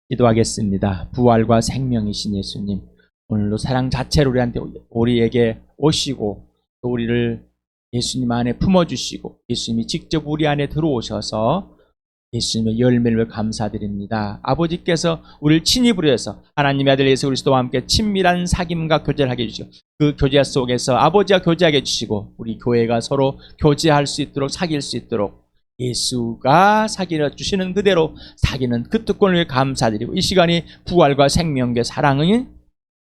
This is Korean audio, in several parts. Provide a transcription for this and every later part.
기도하겠습니다. 부활과 생명이신 예수님, 오늘도 사랑 자체로 우리에게 오시고 또 우리를 예수님 안에 품어주시고 예수님이 직접 우리 안에 들어오셔서 예수님의 열매를 감사드립니다. 아버지께서 우리를 친히 부르셔서 하나님의 아들 예수 그리스도와 함께 친밀한 사귐과 교제를 하게 해주시고 그 교제 속에서 아버지와 교제하게 해주시고 우리 교회가 서로 교제할 수 있도록 사귈 수 있도록 예수가 사귀어 주시는 그대로 사귀는 그 특권을 감사드리고 이 시간이 부활과 생명과 사랑의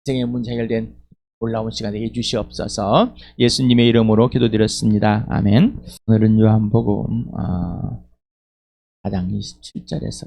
인생의 문제 해결된 놀라운 시간 되게 해주시옵소서. 예수님의 이름으로 기도드렸습니다. 아멘. 오늘은 요한복음 4장 27절에서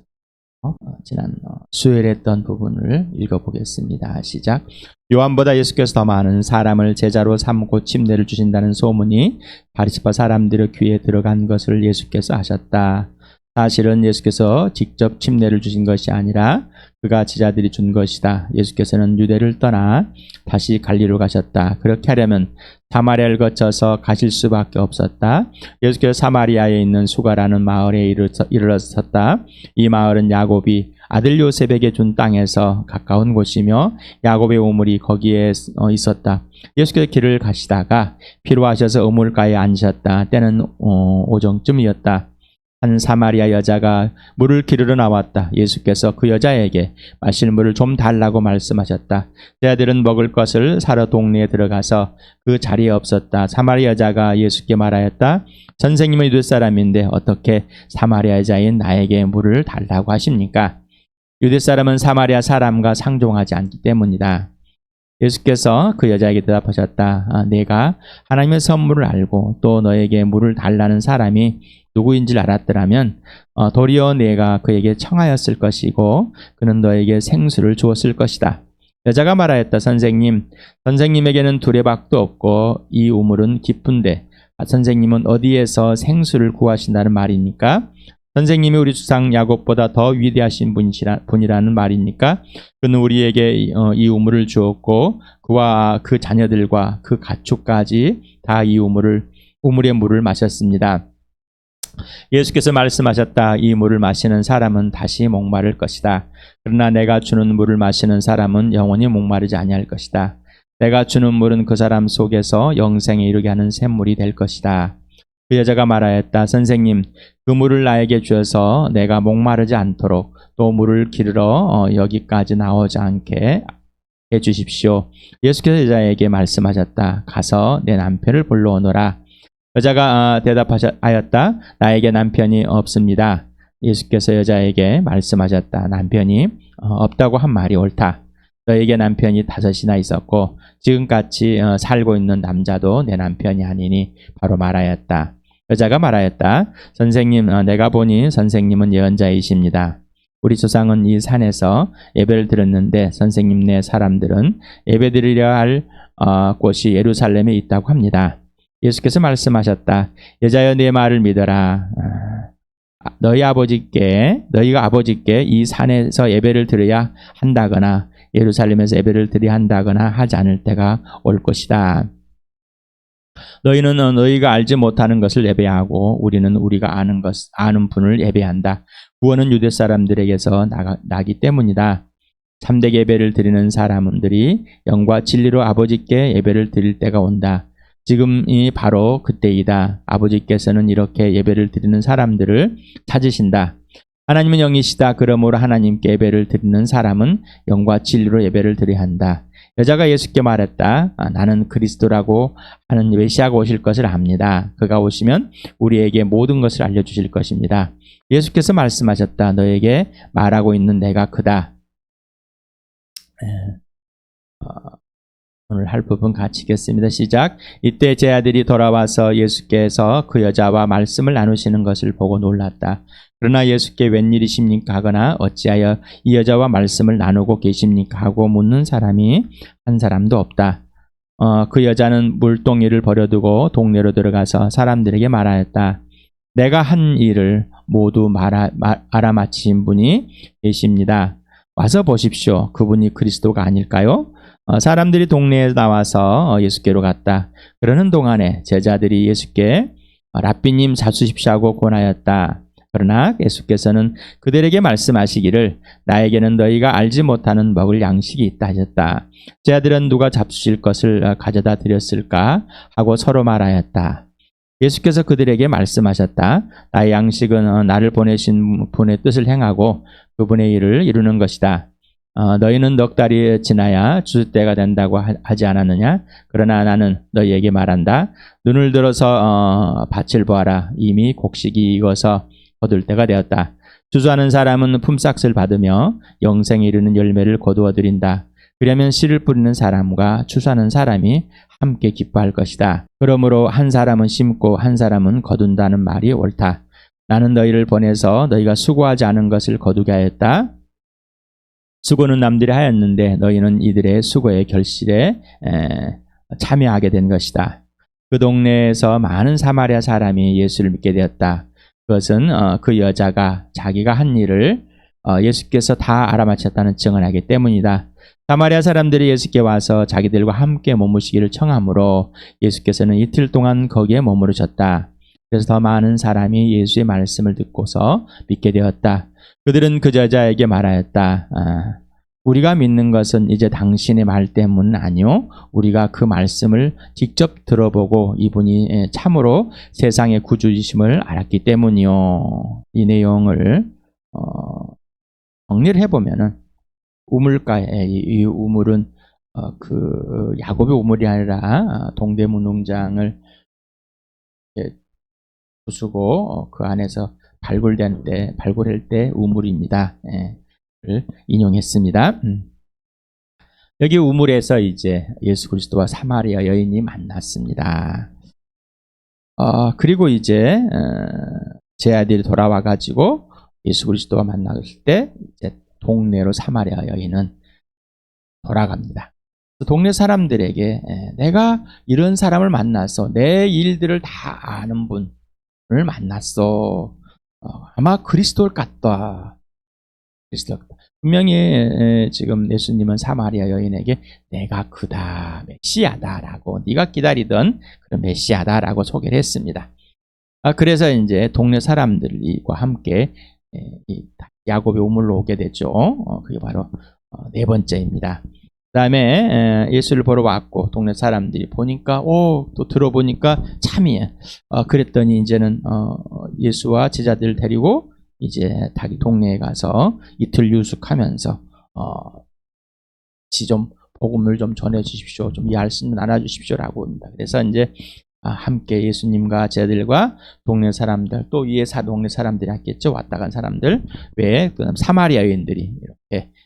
지난 수요일에 했던 부분을 읽어보겠습니다. 시작. 요한보다 예수께서 더 많은 사람을 제자로 삼고 침례를 주신다는 소문이 바리새파 사람들의 귀에 들어간 것을 예수께서 하셨다. 사실은 예수께서 직접 침례를 주신 것이 아니라 그가 제자들이 준 것이다. 예수께서는 유대를 떠나 다시 갈리로 가셨다. 그렇게 하려면 사마리아를 거쳐서 가실 수밖에 없었다. 예수께서 사마리아에 있는 수가라는 마을에 이르렀었다. 이 마을은 야곱이 아들 요셉에게 준 땅에서 가까운 곳이며 야곱의 우물이 거기에 있었다. 예수께서 길을 가시다가 피로하셔서 우물가에 앉으셨다. 때는 오정쯤이었다. 한 사마리아 여자가 물을 기르러 나왔다. 예수께서 그 여자에게 마실 물을 좀 달라고 말씀하셨다. 제자들은 먹을 것을 사러 동네에 들어가서 그 자리에 없었다. 사마리아 여자가 예수께 말하였다. 선생님은 유대 사람인데 어떻게 사마리아 여자인 나에게 물을 달라고 하십니까? 유대 사람은 사마리아 사람과 상종하지 않기 때문이다. 예수께서 그 여자에게 대답하셨다. 내가 하나님의 선물을 알고 또 너에게 물을 달라는 사람이 누구인지를 알았더라면 도리어 내가 그에게 청하였을 것이고 그는 너에게 생수를 주었을 것이다. 여자가 말하였다. 선생님에게는 두레박도 없고 이 우물은 깊은데 선생님은 어디에서 생수를 구하신다는 말입니까? 선생님이 우리 주상 야곱보다 더 위대하신 분이라는 말입니까? 그는 우리에게 이 우물을 주었고 그와 그 자녀들과 그 가축까지 다 이 우물의 물을 마셨습니다. 예수께서 말씀하셨다. 이 물을 마시는 사람은 다시 목마를 것이다. 그러나 내가 주는 물을 마시는 사람은 영원히 목마르지 아니할 것이다. 내가 주는 물은 그 사람 속에서 영생에 이르게 하는 샘물이 될 것이다. 그 여자가 말하였다. 선생님, 그 물을 나에게 주어서 내가 목마르지 않도록 또 물을 기르러 여기까지 나오지 않게 해주십시오. 예수께서 여자에게 말씀하셨다. 가서 내 남편을 불러오너라. 여자가 대답하였다. 나에게 남편이 없습니다. 예수께서 여자에게 말씀하셨다. 남편이 없다고 한 말이 옳다. 너에게 남편이 5이나 있었고 지금같이 살고 있는 남자도 내 남편이 아니니 바로 말하였다. 여자가 말하였다. 선생님, 내가 보니 선생님은 예언자이십니다. 우리 조상은 이 산에서 예배를 드렸는데 선생님네 사람들은 예배드리려 할 곳이 예루살렘에 있다고 합니다. 예수께서 말씀하셨다. 여자여 내 말을 믿어라. 너희가 아버지께 이 산에서 예배를 드려야 한다거나 예루살렘에서 예배를 드려야 한다거나 하지 않을 때가 올 것이다. 너희는 너희가 알지 못하는 것을 예배하고 우리는 우리가 아는 분을 예배한다. 구원은 유대 사람들에게서 나기 때문이다. 참되게 예배를 드리는 사람들이 영과 진리로 아버지께 예배를 드릴 때가 온다. 지금이 바로 그때이다. 아버지께서는 이렇게 예배를 드리는 사람들을 찾으신다. 하나님은 영이시다. 그러므로 하나님께 예배를 드리는 사람은 영과 진리로 예배를 드려야 한다. 여자가 예수께 말했다. 나는 그리스도라고 하는 메시아가 오실 것을 압니다. 그가 오시면 우리에게 모든 것을 알려주실 것입니다. 예수께서 말씀하셨다. 너에게 말하고 있는 내가 그다. 오늘 할 부분 같이 읽겠습니다. 시작. 이때 제 아들이 돌아와서 예수께서 그 여자와 말씀을 나누시는 것을 보고 놀랐다. 그러나 예수께 웬일이십니까 하거나 어찌하여 이 여자와 말씀을 나누고 계십니까 하고 묻는 사람이 한 사람도 없다. 그 여자는 물동이를 버려두고 동네로 들어가서 사람들에게 말하였다. 내가 한 일을 모두 알아맞힌 분이 계십니다. 와서 보십시오. 그분이 그리스도가 아닐까요? 사람들이 동네에 나와서 예수께로 갔다. 그러는 동안에 제자들이 예수께 랍비님 잡수십시오 하고 권하였다. 그러나 예수께서는 그들에게 말씀하시기를 나에게는 너희가 알지 못하는 먹을 양식이 있다 하셨다. 제 아들은 누가 잡수실 것을 가져다 드렸을까 하고 서로 말하였다. 예수께서 그들에게 말씀하셨다. 나의 양식은 나를 보내신 분의 뜻을 행하고 그분의 일을 이루는 것이다. 너희는 넉 달이 지나야 주실 때가 된다고 하지 않았느냐? 그러나 나는 너희에게 말한다. 눈을 들어서 밭을 보아라. 이미 곡식이 익어서 거둘 때가 되었다. 주수하는 사람은 품삯을 받으며 영생에 이르는 열매를 거두어 드린다. 그러면 씨를 뿌리는 사람과 추수하는 사람이 함께 기뻐할 것이다. 그러므로 한 사람은 심고 한 사람은 거둔다는 말이 옳다. 나는 너희를 보내서 너희가 수고하지 않은 것을 거두게 하였다. 수고는 남들이 하였는데 너희는 이들의 수고의 결실에 참여하게 된 것이다. 그 동네에서 많은 사마리아 사람이 예수를 믿게 되었다. 그것은 그 여자가 자기가 한 일을 예수께서 다 알아맞혔다는 증언을 하기 때문이다. 사마리아 사람들이 예수께 와서 자기들과 함께 머무시기를 청하므로 예수께서는 이틀 동안 거기에 머무르셨다. 그래서 더 많은 사람이 예수의 말씀을 듣고서 믿게 되었다. 그들은 그 여자에게 말하였다. 우리가 믿는 것은 이제 당신의 말 때문은 아니요. 우리가 그 말씀을 직접 들어보고 이분이 참으로 세상의 구주이심을 알았기 때문이요. 이 내용을 정리를 해보면은 우물가에 이 우물은 그 야곱의 우물이 아니라 동대문 농장을 부수고 그 안에서 발굴할 때 우물입니다. 를 인용했습니다. 여기 우물에서 이제 예수 그리스도와 사마리아 여인이 만났습니다. 그리고 이제 제 아들이 돌아와 가지고 예수 그리스도와 만났을 때 이제 동네로 사마리아 여인은 돌아갑니다. 동네 사람들에게 내가 이런 사람을 만나서 내 일들을 다 아는 분을 만났어. 아마 그리스도를 같다. 분명히 지금 예수님은 사마리아 여인에게 내가 그다, 메시아다라고, 네가 기다리던 그런 메시아다라고 소개를 했습니다. 그래서 이제 동네 사람들과 함께 야곱의 우물로 오게 되죠. 그게 바로 네 번째입니다. 그 다음에 예수를 보러 왔고 동네 사람들이 보니까 또 들어보니까 참이에요. 그랬더니 이제는 예수와 제자들을 데리고 이제 자기 동네에 가서 이틀 유숙하면서 좀 복음을 좀 전해 주십시오. 좀 이 말씀 나눠 주십시오라고 합니다. 그래서 이제 함께 예수님과 제자들과 동네 사람들 또 위에 동네 사람들이 했겠죠. 왔다 간 사람들 외에 그다음 사마리아 여인들이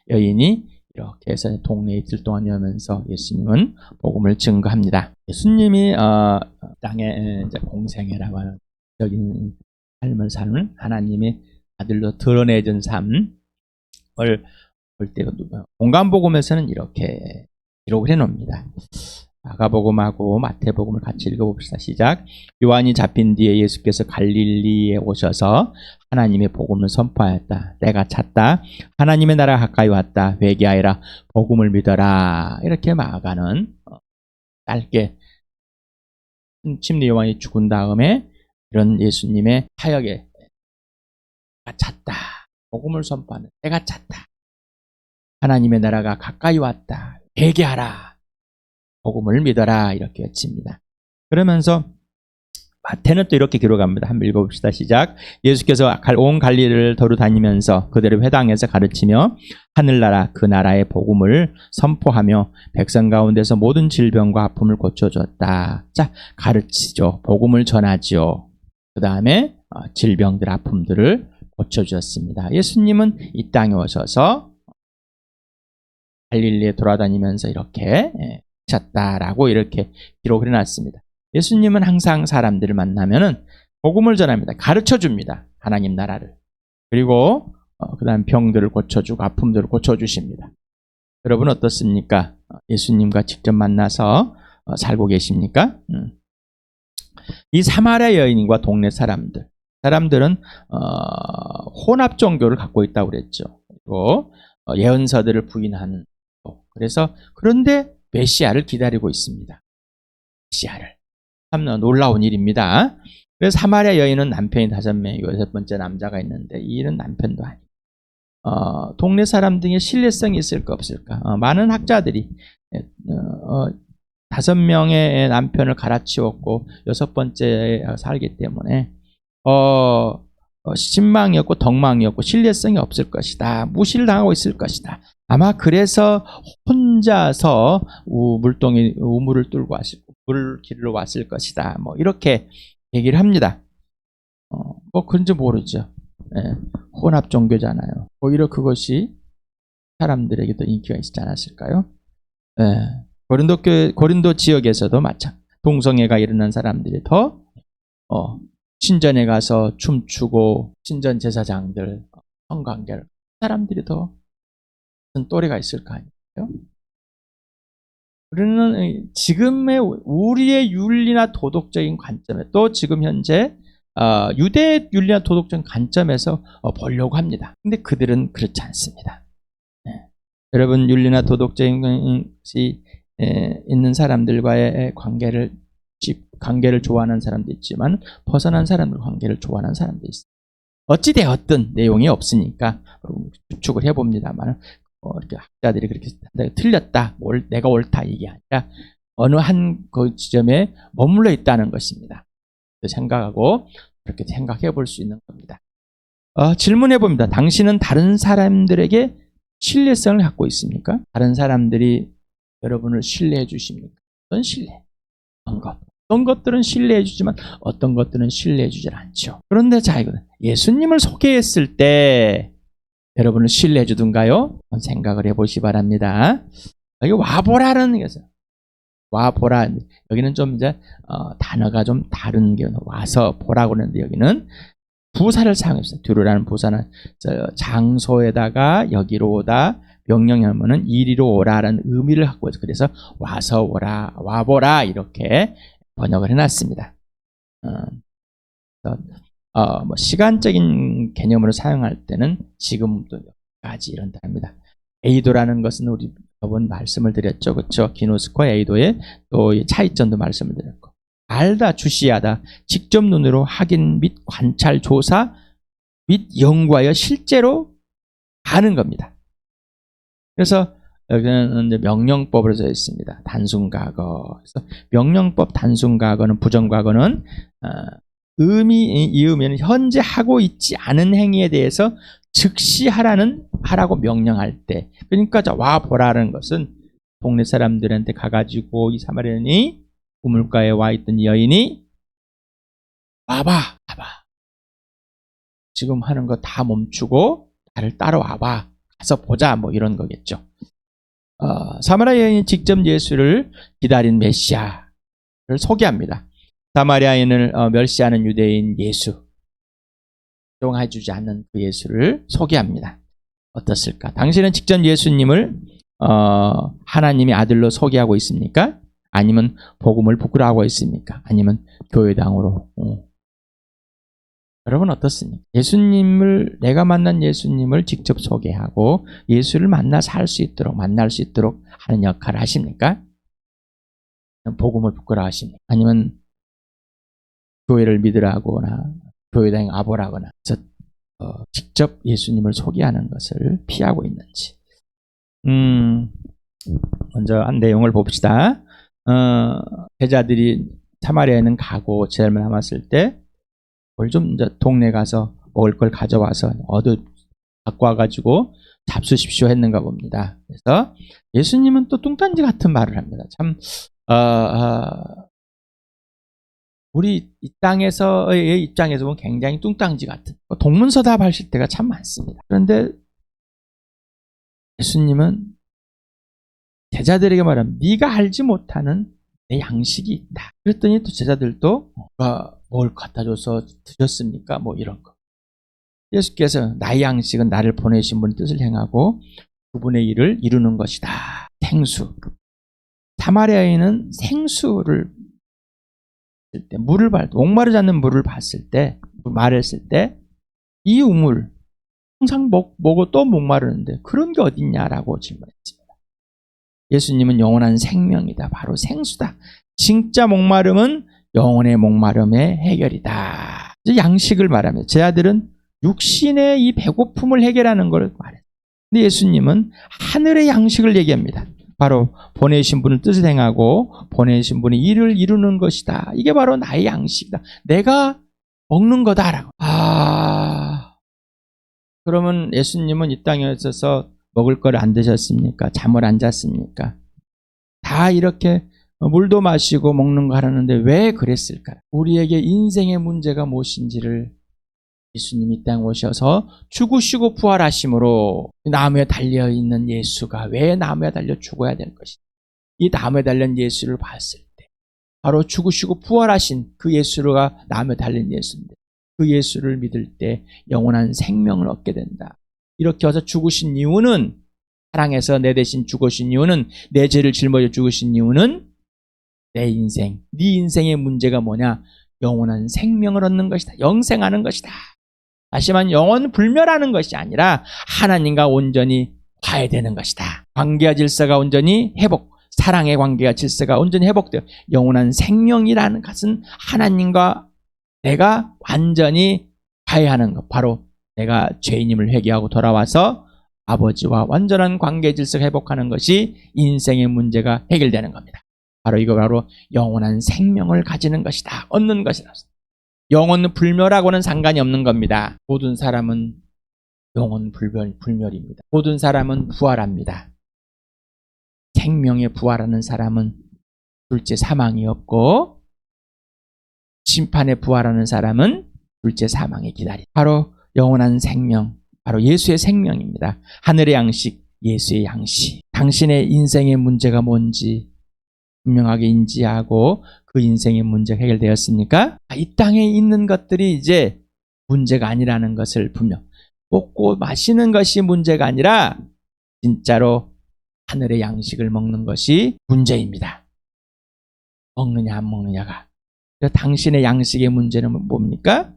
여인이 이렇게 해서 동네에 이틀 동안 여면서 예수님은 복음을 증거합니다. 예수님이 땅에 이제 공생애라고 하는 적인 삶을 사는 하나님의 아들로 드러내준 삶을 볼 때 공간복음에서는 이렇게 기록을 해놓습니다. 마가복음하고 마태복음을 같이 읽어봅시다. 시작. 요한이 잡힌 뒤에 예수께서 갈릴리에 오셔서 하나님의 복음을 선포하였다. 때가 찼다. 하나님의 나라가 가까이 왔다. 회개하여라. 복음을 믿어라. 이렇게 마가는 짧게 침례 요한이 죽은 다음에 이런 예수님의 사역에 때가 찼다. 복음을 선포하는 때가 찼다. 하나님의 나라가 가까이 왔다. 회개하라. 복음을 믿어라. 이렇게 외칩니다. 그러면서 마태는 또 이렇게 기록합니다. 한번 읽어봅시다. 시작. 예수께서 온 갈릴리를 도로 다니면서 그들의 회당에서 가르치며 하늘나라 그 나라의 복음을 선포하며 백성 가운데서 모든 질병과 아픔을 고쳐주었다. 자, 가르치죠. 복음을 전하죠. 그 다음에 질병들, 아픔들을 고쳐주었습니다. 예수님은 이 땅에 오셔서 갈릴리에 돌아다니면서 이렇게 하셨다라고 이렇게 기록을 해놨습니다. 예수님은 항상 사람들을 만나면은 복음을 전합니다. 가르쳐 줍니다. 하나님 나라를. 그리고 그다음 병들을 고쳐주고 아픔들을 고쳐주십니다. 여러분 어떻습니까? 예수님과 직접 만나서 살고 계십니까? 이 사마리아 여인과 동네 사람들은 혼합 종교를 갖고 있다고 그랬죠. 그리고 예언서들을 부인하는. 그래서 그런데 메시아를 기다리고 있습니다. 메시아를. 참 놀라운 일입니다. 그래서 사마리아 여인은 남편이 5명이고 6번째 남자가 있는데 이 일은 남편도 아니고 동네 사람 등의 신뢰성이 있을까 없을까? 많은 학자들이 5명의 남편을 갈아치웠고 6번째에 살기 때문에 신망이었고 덕망이었고 신뢰성이 없을 것이다. 무시를 당하고 있을 것이다. 아마 그래서 혼자서 우물을 뚫고 왔을, 물길로 왔을 것이다. 뭐 이렇게 얘기를 합니다. 뭐 그런지 모르죠. 예, 혼합 종교잖아요. 오히려 그것이 사람들에게도 인기가 있지 않았을까요? 예, 고린도 지역에서도 동성애가 일어난 사람들이 더 신전에 가서 춤추고 신전 제사장들 성관계를 사람들이 더 무슨 또래가 있을 거 아니에요? 우리는 지금의 우리의 윤리나 도덕적인 관점에 또 지금 현재 유대 윤리나 도덕적인 관점에서 보려고 합니다. 근데 그들은 그렇지 않습니다. 네. 여러분 윤리나 도덕적인 것이 있는 사람들과의 관계를 좋아하는 사람도 있지만 벗어난 사람들 관계를 좋아하는 사람도 있어요. 어찌되었든 내용이 없으니까 추측을 해봅니다만 이렇게 학자들이 그렇게 틀렸다, 내가 옳다 이게 아니라 어느 한 그 지점에 머물러 있다는 것입니다. 생각하고 그렇게 생각해 볼 수 있는 겁니다. 질문해 봅니다. 당신은 다른 사람들에게 신뢰성을 갖고 있습니까? 다른 사람들이 여러분을 신뢰해 주십니까? 어떤 신뢰? 어떤 것들은 신뢰해 주지만 어떤 것들은 신뢰해 주질 않죠. 그런데 자, 이거 예수님을 소개했을 때 여러분을 신뢰해 주던가요? 생각을 해보시 바랍니다. 여기 와보라는 것은 와보라. 여기는 좀 이제 단어가 좀 다른 게 와서 보라고 그러는데 여기는 부사를 사용했어요. 두루라는 부사는 장소에다가 여기로 오다 명령하면은 이리로 오라라는 의미를 갖고 있어요. 그래서 와서 오라, 와보라 이렇게 번역을 해놨습니다. 뭐 시간적인 개념으로 사용할 때는 지금도 여기까지 이런다 합니다. 에이도라는 것은 우리 여러분 말씀을 드렸죠. 그렇죠? 기노스코와 에이도의 또 차이점도 말씀을 드렸고 알다, 주시하다, 직접 눈으로 확인 및 관찰, 조사 및 연구하여 실제로 아는 겁니다. 그래서 여기는 이제 명령법으로 되어 있습니다. 단순과거. 그래서 명령법 단순과거는 부정과거는 이 의미는 현재 하고 있지 않은 행위에 대해서 즉시 하라고 명령할 때. 그러니까 와 보라는 것은 동네 사람들한테 가가지고 이 사마리아인이 우물가에 와 있던 여인이 와봐. 지금 하는 거 다 멈추고 나를 따라와봐. 가서 보자. 뭐 이런 거겠죠. 사마리아 여인이 직접 예수를 기다린 메시아를 소개합니다. 사마리아인을 멸시하는 유대인 예수, 인정해주지 않는 그 예수를 소개합니다. 어떻을까? 당신은 직접 예수님을 하나님의 아들로 소개하고 있습니까? 아니면 복음을 부끄러워하고 있습니까? 아니면 교회당으로? 여러분 어떻습니까? 내가 만난 예수님을 직접 소개하고 예수를 만날 수 있도록 하는 역할을 하십니까? 복음을 부끄러워하십니까? 아니면 교회를 믿으라거나 교회당에 와보라거나 직접 예수님을 소개하는 것을 피하고 있는지. 먼저 한 내용을 봅시다. 제자들이 사마리아에는 가고 제자만 남았을 때 뭘 좀 이제 동네 가서 먹을 걸 가져와서 갖고 와가지고 잡수십시오 했는가 봅니다. 그래서 예수님은 또 뚱딴지 같은 말을 합니다. 참 우리 이 땅에서의 입장에서 보면 굉장히 뚱딴지 같은 동문서답 하실 때가 참 많습니다. 그런데 예수님은 제자들에게 말하면 네가 알지 못하는 내 양식이 있다. 그랬더니 또 제자들도 뭘 갖다 줘서 드셨습니까? 뭐 이런 거. 예수께서 나의 양식은 나를 보내신 분의 뜻을 행하고 그분의 일을 이루는 것이다. 생수. 사마리아인은 생수를 때 목마르지 않는 물을 봤을 때 말했을 때 이 우물 항상 먹고 또 목마르는데 그런 게 어딨냐라고 질문했습니다. 예수님은 영원한 생명이다. 바로 생수다. 진짜 목마름은 영혼의 목마름의 해결이다. 양식을 말하며 제 아들은 육신의 이 배고픔을 해결하는 걸 말해요. 근데 예수님은 하늘의 양식을 얘기합니다. 바로 보내신 분을 뜻을 행하고 보내신 분이 일을 이루는 것이다. 이게 바로 나의 양식이다. 내가 먹는 거다라고. 그러면 예수님은 이 땅에 있어서 먹을 걸 안 드셨습니까? 잠을 안 잤습니까? 다 이렇게 물도 마시고 먹는 거 하라는데 왜 그랬을까? 우리에게 인생의 문제가 무엇인지를 예수님이 이 땅에 오셔서 죽으시고 부활하심으로 나무에 달려있는 예수가 왜 나무에 달려 죽어야 될 것인가? 이 나무에 달린 예수를 봤을 때 바로 죽으시고 부활하신 그 예수가 나무에 달린 예수인데 그 예수를 믿을 때 영원한 생명을 얻게 된다. 이렇게 와서 죽으신 이유는 사랑해서 내 대신 죽으신 이유는 내 죄를 짊어져 죽으신 이유는 내 인생, 네 인생의 문제가 뭐냐? 영원한 생명을 얻는 것이다. 영생하는 것이다. 다시 말하면 영원 불멸하는 것이 아니라 하나님과 온전히 화해되는 것이다. 관계와 질서가 온전히 회복, 사랑의 관계와 질서가 온전히 회복되어 영원한 생명이라는 것은 하나님과 내가 완전히 화해하는 것. 바로 내가 죄인임을 회개하고 돌아와서 아버지와 완전한 관계 질서가 회복하는 것이 인생의 문제가 해결되는 겁니다. 이거 바로 영원한 생명을 가지는 것이다. 얻는 것이다. 영원 불멸하고는 상관이 없는 겁니다. 모든 사람은 영원 불멸입니다. 모든 사람은 부활합니다. 생명에 부활하는 사람은 둘째 사망이 없고 심판에 부활하는 사람은 둘째 사망에 기다린다. 바로 영원한 생명, 바로 예수의 생명입니다. 하늘의 양식, 예수의 양식. 당신의 인생의 문제가 뭔지 분명하게 인지하고 그 인생의 문제가 해결되었습니까? 이 땅에 있는 것들이 이제 문제가 아니라는 것을 분명 먹고 마시는 것이 문제가 아니라 진짜로 하늘의 양식을 먹는 것이 문제입니다. 먹느냐 안 먹느냐가. 당신의 양식의 문제는 뭡니까?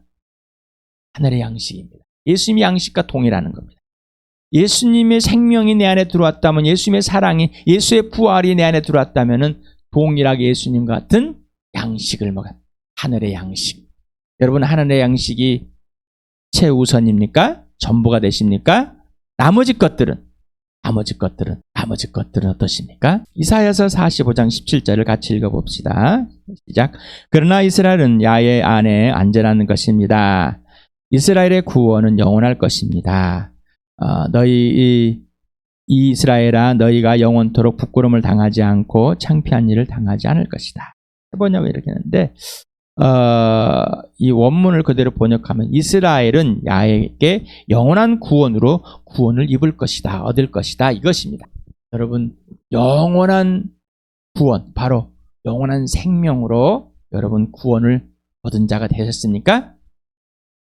하늘의 양식입니다. 예수님의 양식과 동일하는 겁니다. 예수님의 생명이 내 안에 들어왔다면, 예수님의 사랑이, 예수의 부활이 내 안에 들어왔다면 동일하게 예수님 같은 양식을 먹어요. 하늘의 양식. 여러분, 하늘의 양식이 최우선입니까? 전부가 되십니까? 나머지 것들은 어떠십니까? 이사야서 45장 17절을 같이 읽어봅시다. 시작. 그러나 이스라엘은 야훼 안에 안전한 것입니다. 이스라엘의 구원은 영원할 것입니다. 너희 이스라엘아, 너희가 영원토록 부끄러움을 당하지 않고 창피한 일을 당하지 않을 것이다. 해보냐고 이렇게 했는데 이 원문을 그대로 번역하면 이스라엘은 야훼에게 영원한 구원으로 구원을 입을 것이다, 얻을 것이다, 이것입니다. 여러분, 영원한 구원, 바로 영원한 생명으로 여러분 구원을 얻은 자가 되셨습니까?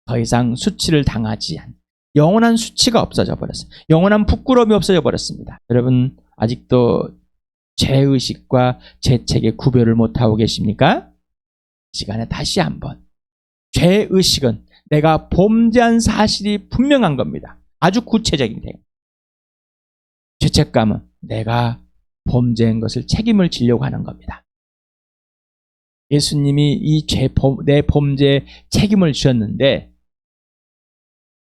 더 이상 수치를 당하지 않는 영원한 수치가 없어져 버렸어요. 영원한 부끄러움이 없어져 버렸습니다. 여러분, 아직도 죄의식과 죄책의 구별을 못하고 계십니까? 이 시간에 다시 한번, 죄의식은 내가 범죄한 사실이 분명한 겁니다. 아주 구체적인 데. 죄책감은 내가 범죄한 것을 책임을 지려고 하는 겁니다. 예수님이 내 범죄에 책임을 지었는데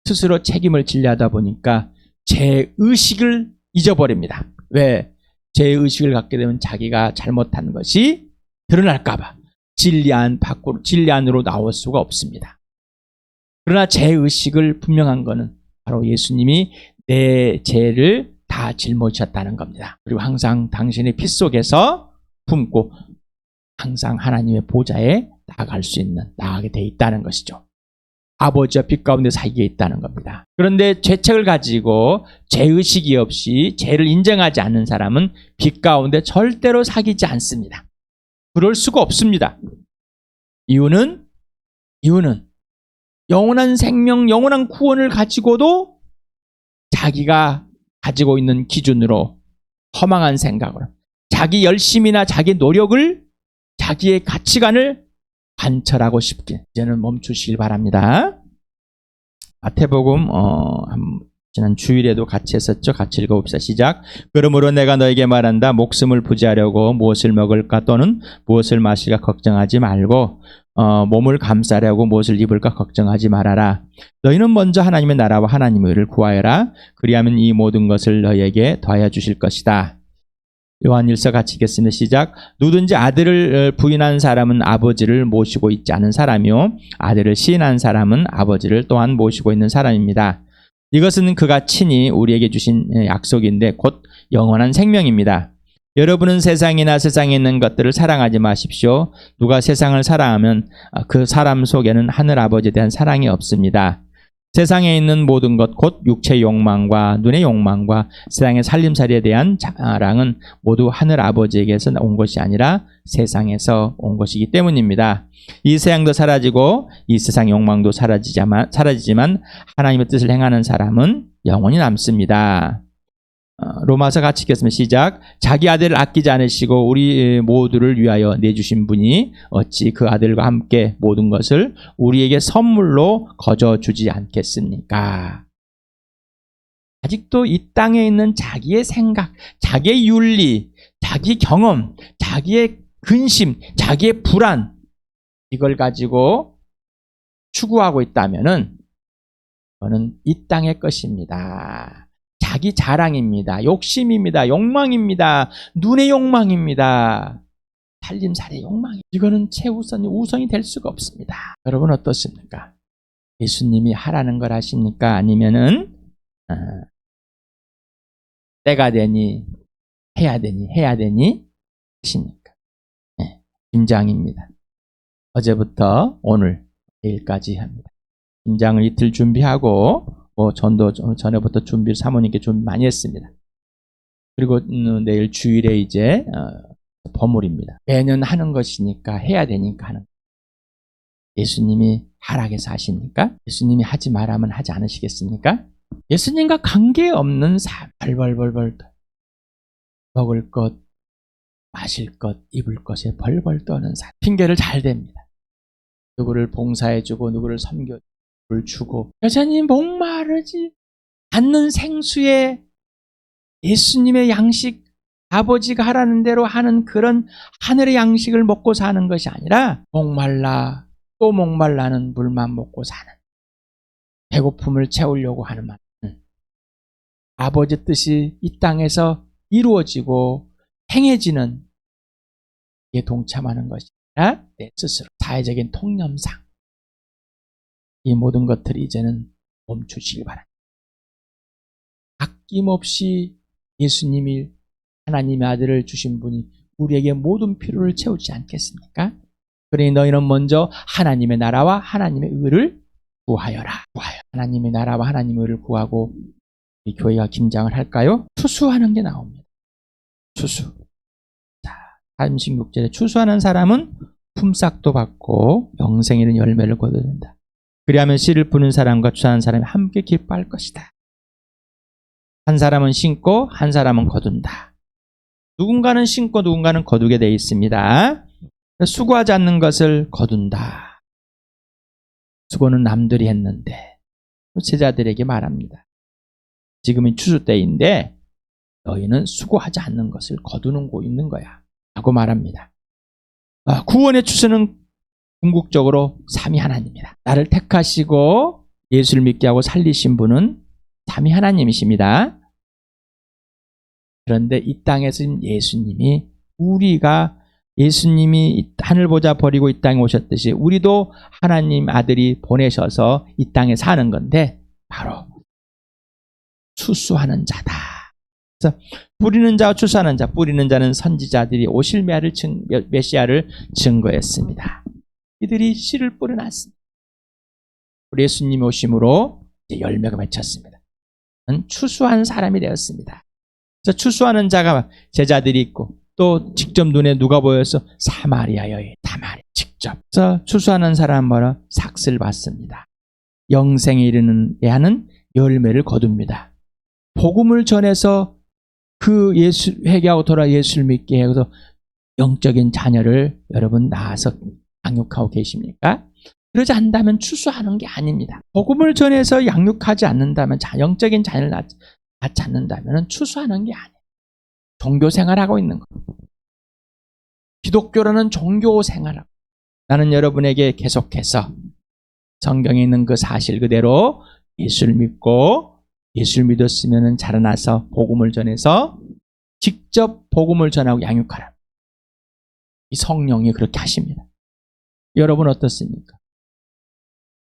스스로 책임을 지려 하다 보니까 죄의식을 잊어버립니다. 왜? 죄의식을 갖게 되면 자기가 잘못한 것이 드러날까봐 진리 안으로 나올 수가 없습니다. 그러나 죄의식을 분명한 것은 바로 예수님이 내 죄를 다 짊어지셨다는 겁니다. 그리고 항상 당신의 피 속에서 품고 항상 하나님의 보좌에 나아가게 돼 있다는 것이죠. 아버지와 빛 가운데 살게 있다는 겁니다. 그런데 죄책을 가지고 죄의식이 없이 죄를 인정하지 않는 사람은 빛 가운데 절대로 사귀지 않습니다. 그럴 수가 없습니다. 이유는 영원한 생명, 영원한 구원을 가지고도 자기가 가지고 있는 기준으로 허망한 생각으로 자기 열심이나 자기 노력을, 자기의 가치관을 관철하고 싶게 이제는 멈추시길 바랍니다. 마태복음 지난 주일에도 같이 했었죠. 같이 읽어봅시다. 시작. 그러므로 내가 너에게 말한다. 목숨을 부지하려고 무엇을 먹을까 또는 무엇을 마실까 걱정하지 말고 몸을 감싸려고 무엇을 입을까 걱정하지 말아라. 너희는 먼저 하나님의 나라와 하나님의 의를 구하여라. 그리하면 이 모든 것을 너희에게 더하여 주실 것이다. 요한일서 같이 읽겠습니다. 시작. 누구든지 아들을 부인한 사람은 아버지를 모시고 있지 않은 사람이요 아들을 시인한 사람은 아버지를 또한 모시고 있는 사람입니다. 이것은 그가 친히 우리에게 주신 약속인데 곧 영원한 생명입니다. 여러분은 세상이나 세상에 있는 것들을 사랑하지 마십시오. 누가 세상을 사랑하면 그 사람 속에는 하늘아버지에 대한 사랑이 없습니다. 세상에 있는 모든 것 곧 육체의 욕망과 눈의 욕망과 세상의 살림살이에 대한 자랑은 모두 하늘아버지에게서 온 것이 아니라 세상에서 온 것이기 때문입니다. 이 세상도 사라지고 이 세상 욕망도 사라지지만 하나님의 뜻을 행하는 사람은 영원히 남습니다. 로마서 같이 읽겠습니다. 시작. 자기 아들을 아끼지 않으시고 우리 모두를 위하여 내주신 분이 어찌 그 아들과 함께 모든 것을 우리에게 선물로 거저 주지 않겠습니까? 아직도 이 땅에 있는 자기의 생각, 자기의 윤리, 자기 경험, 자기의 근심, 자기의 불안 이걸 가지고 추구하고 있다면은 그거는 이 땅의 것입니다. 자기 자랑입니다. 욕심입니다. 욕망입니다. 눈의 욕망입니다. 살림살이의 욕망. 이거는 우선이 될 수가 없습니다. 여러분 어떻습니까? 예수님이 하라는 걸 하십니까? 아니면은 때가 되니 해야 되니 하십니까? 네, 김장입니다. 어제부터 오늘 내일까지 합니다. 김장을 이틀 준비하고 전도 전에부터 사모님께 준비 많이 했습니다. 그리고 내일 주일에 이제 버물입니다. 매년 하는 것이니까 해야 되니까 하는. 예수님이 하락해서 하십니까? 예수님이 하지 말라면 하지 않으시겠습니까? 예수님과 관계없는 삶, 벌벌 먹을 것, 마실 것, 입을 것에 벌벌 떠는 삶. 핑계를 잘 댑니다. 누구를 봉사해주고 누구를 섬겨주고 주고 여전히 목마르지 않는 생수에 예수님의 양식, 아버지가 하라는 대로 하는 그런 하늘의 양식을 먹고 사는 것이 아니라 목말라 또 목말라는 물만 먹고 사는, 배고픔을 채우려고 하는 말. 아버지 뜻이 이 땅에서 이루어지고 행해지는 에 동참하는 것이 아니라 내 스스로 사회적인 통념상 이 모든 것들이 이제는 멈추시기 바랍니다. 아낌없이 예수님이 하나님의 아들을 주신 분이 우리에게 모든 필요를 채우지 않겠습니까? 그러니 너희는 먼저 하나님의 나라와 하나님의 의를 구하여라. 하나님의 나라와 하나님의 의를 구하고 이 교회가 김장을 할까요? 추수하는 게 나옵니다. 추수. 자, 36절에 추수하는 사람은 품삯도 받고 영생에 이른 열매를 거둬야 된다. 그리하면 씨를 뿌는 사람과 추수하는 사람이 함께 기뻐할 것이다. 한 사람은 심고 한 사람은 거둔다. 누군가는 심고 누군가는 거두게 되어 있습니다. 수고하지 않는 것을 거둔다. 수고는 남들이 했는데 제자들에게 말합니다. 지금은 추수 때인데 너희는 수고하지 않는 것을 거두는 고 있는 거야 라고 말합니다. 구원의 추수는 궁극적으로 삼위 하나님이다. 나를 택하시고 예수를 믿게 하고 살리신 분은 삼위 하나님이십니다. 그런데 이 땅에서 예수님이 하늘 보자 버리고 이 땅에 오셨듯이 우리도 하나님 아들이 보내셔서 이 땅에 사는 건데 바로 추수하는 자다. 그래서 뿌리는 자와 추수하는 자, 뿌리는 자는 선지자들이 오실 메시아를 증거했습니다. 이들이 씨를 뿌려놨습니다. 우리 예수님이 오심으로 이제 열매가 맺혔습니다. 추수한 사람이 되었습니다. 그래서 추수하는 자가 제자들이 있고 또 직접 눈에 누가 보여서 사마리아 여인, 직접. 그래서 추수하는 사람은 뭐라? 삭슬 받습니다. 영생에 이르는 하는 열매를 거둡니다. 복음을 전해서 그 회개하고 돌아 예수를 믿게 해서 영적인 자녀를 여러분 낳아서 양육하고 계십니까? 그러지 않는다면 추수하는 게 아닙니다. 복음을 전해서 양육하지 않는다면, 영적인 자녀를 낳지 않는다면 추수하는 게 아니에요. 종교 생활하고 있는 거예요. 기독교라는 종교 생활하고, 나는 여러분에게 계속해서 성경에 있는 그 사실 그대로 예수를 믿고, 예수를 믿었으면 자라나서 복음을 전해서 직접 복음을 전하고 양육하라. 이 성령이 그렇게 하십니다. 여러분 어떻습니까?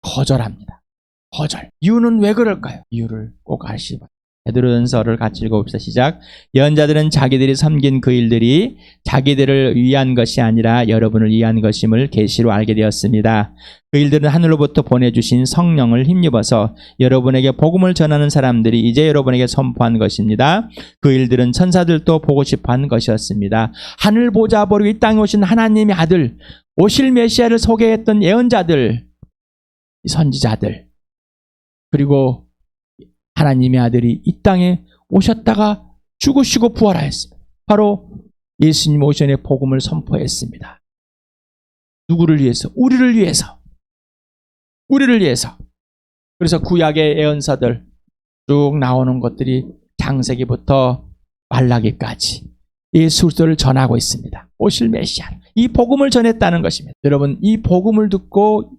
거절합니다. 거절. 이유는 왜 그럴까요? 이유를 꼭 아시기 바랍니다. 베드로전서를 같이 읽어봅시다. 시작. 예언자들은 자기들이 섬긴 그 일들이 자기들을 위한 것이 아니라 여러분을 위한 것임을 계시로 알게 되었습니다. 그 일들은 하늘로부터 보내주신 성령을 힘입어서 여러분에게 복음을 전하는 사람들이 이제 여러분에게 선포한 것입니다. 그 일들은 천사들도 보고 싶어한 것이었습니다. 하늘 보좌 버리고 이 땅에 오신 하나님의 아들, 오실 메시아를 소개했던 예언자들, 선지자들, 그리고 하나님의 아들이 이 땅에 오셨다가 죽으시고 부활하였습니다. 바로 예수님 오전에 복음을 선포했습니다. 누구를 위해서? 우리를 위해서. 우리를 위해서. 그래서 구약의 예언사들 쭉 나오는 것들이 창세기부터 말라기까지 예수 그리스도를 전하고 있습니다. 오실 메시아. 이 복음을 전했다는 것입니다. 여러분, 이 복음을 듣고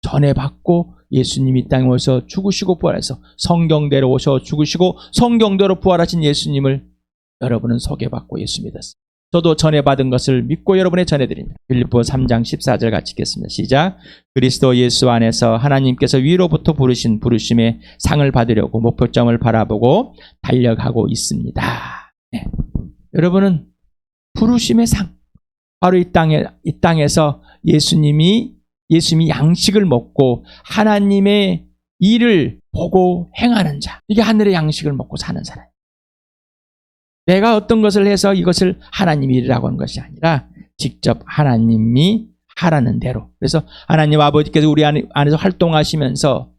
전해받고 예수님이 이 땅에 오셔서 죽으시고 부활해서 성경대로 오셔 죽으시고 성경대로 부활하신 예수님을 여러분은 소개받고 예수 믿었습니다. 저도 전해받은 것을 믿고 여러분에 전해드립니다. 빌립보 3장 14절 같이 읽겠습니다. 시작. 그리스도 예수 안에서 하나님께서 위로부터 부르신 부르심의 상을 받으려고 목표점을 바라보고 달려가고 있습니다. 네. 여러분은 부르심의 상, 바로 이 땅에서 예수님이 양식을 먹고 하나님의 일을 보고 행하는 자. 이게 하늘의 양식을 먹고 사는 사람. 내가 어떤 것을 해서 이것을 하나님이 일이라고 하는 것이 아니라 직접 하나님이 하라는 대로. 그래서 하나님 아버지께서 우리 안에서 활동하시면서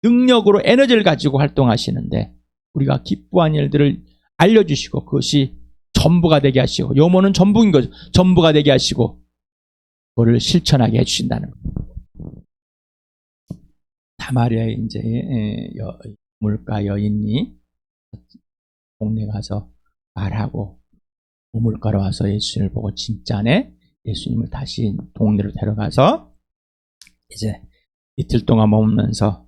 능력으로 에너지를 가지고 활동하시는데 우리가 기뻐한 일들을 알려주시고 그것이 전부가 되게 하시고, 요모는 전부인 거죠. 전부가 되게 하시고 그거를 실천하게 해주신다는 거예요. 사마리아에 이제 물가 여인이 동네 가서 말하고 우물가로 와서 예수님을 보고 진짜네, 예수님을 다시 동네로 데려가서 이제 이틀 동안 머물면서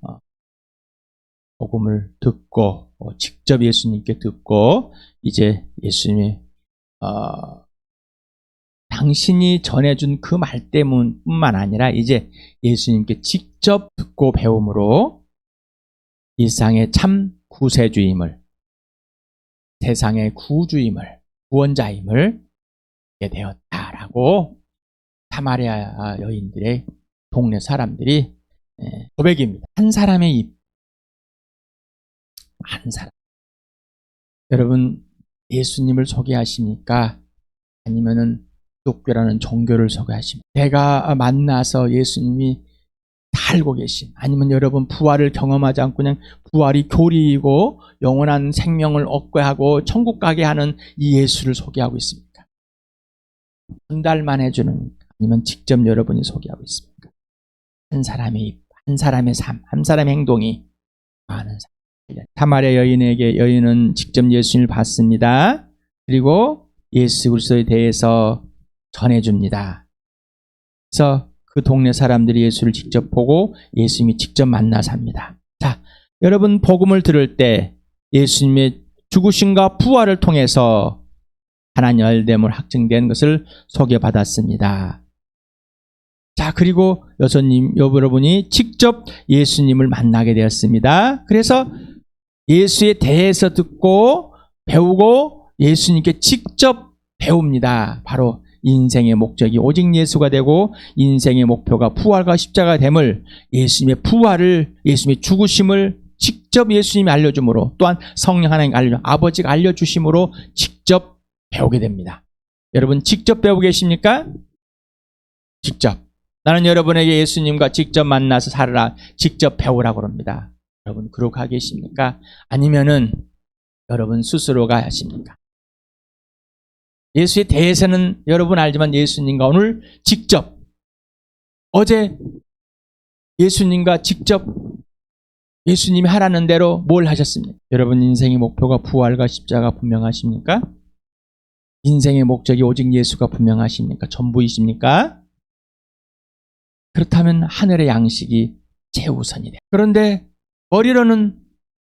복음을 듣고 직접 예수님께 듣고 이제 예수님이 당신이 전해준 그 말 때문뿐만 아니라 이제 예수님께 직접 듣고 배움으로 일상의 참 구세주임을, 세상의 구주임을, 구원자임을 알게 되었다라고 사마리아 여인들의 동네 사람들이 고백입니다. 한 사람의 입, 한 사람. 여러분, 예수님을 소개하십니까? 아니면은 기독교라는 종교를 소개하십니까? 내가 만나서 예수님이 다 알고 계신, 아니면 여러분 부활을 경험하지 않고 그냥 부활이 교리이고 영원한 생명을 얻게 하고 천국 가게 하는 이 예수를 소개하고 있습니까? 전달만 해주는, 아니면 직접 여러분이 소개하고 있습니까? 한 사람의 입, 한 사람의 삶, 한 사람의 행동이 많은 사람. 사마리아 여인은 직접 예수님을 봤습니다. 그리고 예수 그리스도에 대해서 전해줍니다. 그래서 그 동네 사람들이 예수를 직접 보고 예수님이 직접 만나서 합니다. 자, 여러분 복음을 들을 때 예수님의 죽으심과 부활을 통해서 하나님 열됨을 확증된 것을 소개받았습니다. 자, 그리고 여러분이 직접 예수님을 만나게 되었습니다. 그래서 예수에 대해서 듣고 배우고 예수님께 직접 배웁니다. 바로 인생의 목적이 오직 예수가 되고 인생의 목표가 부활과 십자가 됨을, 예수님의 부활을, 예수님의 죽으심을 직접 예수님이 알려줌으로, 또한 성령 하나님 아버지가 알려주심으로 직접 배우게 됩니다. 여러분 직접 배우고 계십니까? 직접. 나는 여러분에게 예수님과 직접 만나서 살아라, 직접 배우라고 합니다. 여러분 그러고 계십니까? 아니면은 여러분 스스로가 하십니까? 예수에 대해서는 여러분 알지만 예수님과 오늘 직접, 어제 예수님과 직접 예수님이 하라는 대로 뭘 하셨습니까? 여러분 인생의 목표가 부활과 십자가 분명하십니까? 인생의 목적이 오직 예수가 분명하십니까? 전부이십니까? 그렇다면 하늘의 양식이 최우선이 돼. 그런데 머리로는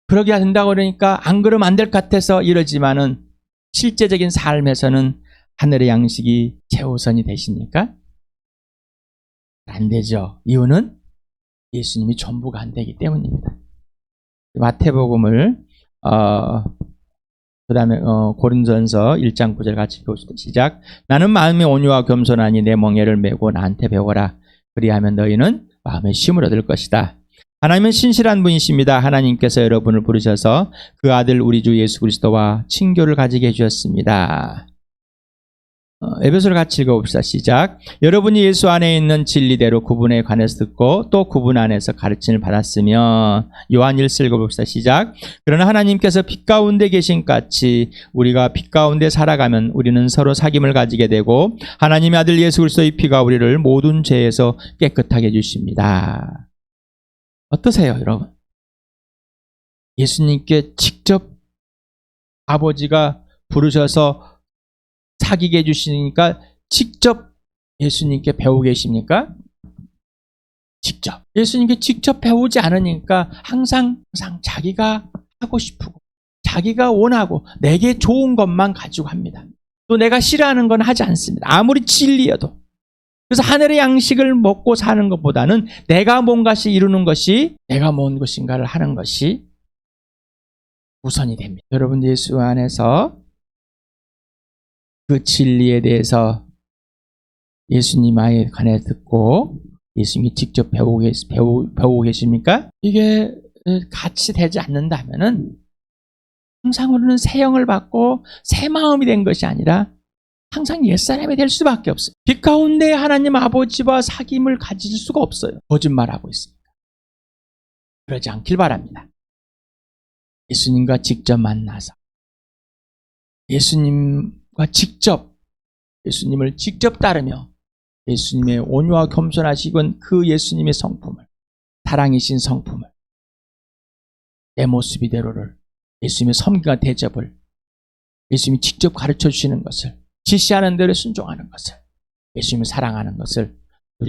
그러게 된다고 그러니까 안 그러면 안 될 것 같아서 이러지만은 실제적인 삶에서는 하늘의 양식이 최우선이 되십니까? 안 되죠. 이유는 예수님이 전부가 안 되기 때문입니다. 마태복음을 그다음에 고린도전서 1장 9절 같이 읽읍시다. 시작. 나는 마음의 온유와 겸손하니 내 멍에를 메고 나한테 배워라. 그리하면 너희는 마음의 쉼을 얻을 것이다. 하나님은 신실한 분이십니다. 하나님께서 여러분을 부르셔서 그 아들 우리 주 예수 그리스도와 친교를 가지게 해주셨습니다. 에베소를 같이 읽어봅시다. 시작. 여러분이 예수 안에 있는 진리대로 그분에 관해서 듣고 또 그분 안에서 가르침을 받았으며 요한 1서 읽어봅시다. 시작. 그러나 하나님께서 빛 가운데 계신 같이 우리가 빛 가운데 살아가면 우리는 서로 사귐을 가지게 되고 하나님의 아들 예수 그리스도의 피가 우리를 모든 죄에서 깨끗하게 해주십니다. 어떠세요, 여러분? 예수님께 직접 아버지가 부르셔서 사귀게 해주시니까 직접 예수님께 배우고 계십니까? 직접. 예수님께 직접 배우지 않으니까 항상 자기가 하고 싶고 자기가 원하고 내게 좋은 것만 가지고 합니다. 또 내가 싫어하는 건 하지 않습니다. 아무리 진리여도. 그래서 하늘의 양식을 먹고 사는 것보다는 내가 뭔가씩 이루는 것이 내가 뭔 것인가를 하는 것이 우선이 됩니다. 여러분 예수 안에서 그 진리에 대해서 예수님에 관해 듣고 예수님이 직접 배우고 계십니까? 이게 같이 되지 않는다면은 항상 우리는 새 영을 받고 새 마음이 된 것이 아니라 항상 옛사람이 될 수밖에 없어요. 빛 가운데 하나님 아버지와 사귐을 가질 수가 없어요. 거짓말하고 있습니다. 그러지 않길 바랍니다. 예수님과 직접 만나서 예수님을 직접 따르며 예수님의 온유와 겸손하시건 그 예수님의 성품을 사랑이신 성품을 내 모습 이대로를 예수님의 섬기와 대접을 예수님이 직접 가르쳐 주시는 것을 지시하는 대로 순종하는 것을 예수님을 사랑하는 것을